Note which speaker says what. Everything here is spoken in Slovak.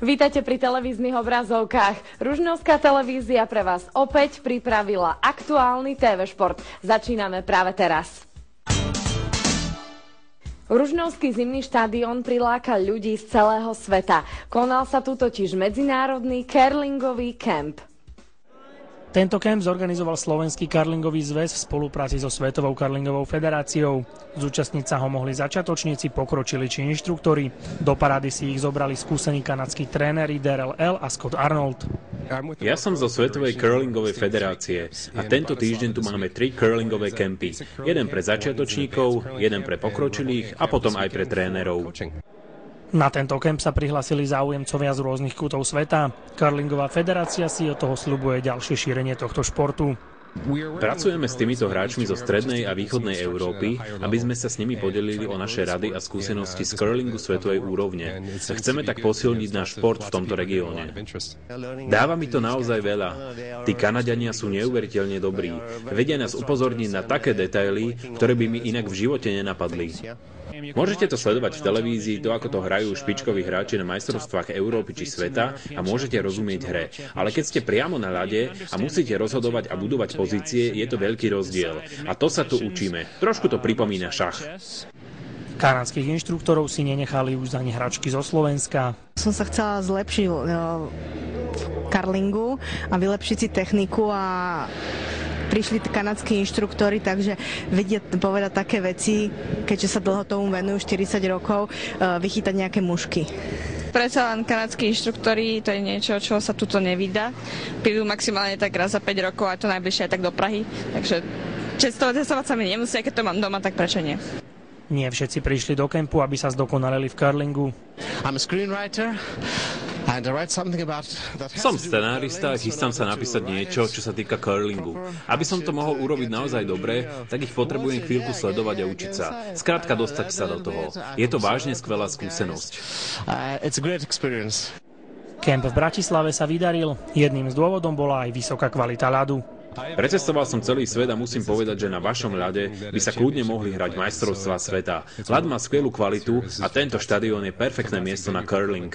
Speaker 1: Vítajte pri televíznych obrazovkách. Ružnovská televízia pre vás opäť pripravila aktuálny TV šport. Začíname práve teraz. Ružnovský zimný štadión priláka ľudí z celého sveta. Konal sa tu totiž medzinárodný curlingový kemp.
Speaker 2: Tento kemp zorganizoval Slovenský curlingový zväz v spolupráci so Svetovou curlingovou federáciou. Zúčastniť sa ho mohli začiatočníci, pokročili či inštruktori. Do parády si ich zobrali skúsení kanadskí tréneri Darrell L. a Scott Arnold.
Speaker 3: Ja som zo Svetovej curlingovej federácie a tento týždeň tu máme 3 curlingové kempy. Jeden pre začiatočníkov, jeden pre pokročilých a potom aj pre trénerov.
Speaker 2: Na tento kemp sa prihlasili záujemcovia z rôznych kútov sveta. Curlingová federácia si od toho sľubuje ďalšie šírenie tohto športu.
Speaker 3: Pracujeme s týmito hráčmi zo strednej a východnej Európy, aby sme sa s nimi podelili o naše rady a skúsenosti z curlingu svetovej úrovne. Chceme tak posilniť náš šport v tomto regióne. Dáva mi to naozaj veľa. Tí Kanaďania sú neuveriteľne dobrí. Vedia nás upozorniť na také detaily, ktoré by mi inak v živote nenapadli. Môžete to sledovať v televízii, to ako to hrajú špičkoví hráči na majstrovstvách Európy či sveta a môžete rozumieť hre. Ale keď ste priamo na ľade a musíte rozhodovať a budovať pozície, je to veľký rozdiel. A to sa tu učíme. Trošku to pripomína šach.
Speaker 2: Kanadských inštruktorov si nenechali už ani hračky zo Slovenska.
Speaker 4: Som sa chcela zlepšiť v curlingu a vylepšiť si techniku a prišli kanadskí inštruktori, takže vedia povedať také veci, keďže sa dlho tomu venujú 40 rokov, vychytať nejaké mušky.
Speaker 5: Predsa len kanadskí inštruktori, to je niečo, čo sa tuto nevída. Prídu maximálne tak raz za 5 rokov a to najbližšie aj tak do Prahy. Takže testovať sa mi nemusí, keď to mám doma, tak prečo nie?
Speaker 2: Nie všetci prišli do kempu, aby sa zdokonalili v curlingu.
Speaker 3: Som scenárista a chystám sa napísať niečo, čo sa týka curlingu. Aby som to mohol urobiť naozaj dobre, tak ich potrebujem chvíľku sledovať a učiť sa. Skrátka dostať sa do toho. Je to vážne skvelá skúsenosť.
Speaker 2: Kemp v Bratislave sa vydaril. Jedným z dôvodom bola aj vysoká kvalita ľadu.
Speaker 3: Precestoval som celý svet a musím povedať, že na vašom ľade by sa kľudne mohli hrať majstrovstvá sveta. Ľad má skvelú kvalitu a tento štadión je perfektné miesto na curling.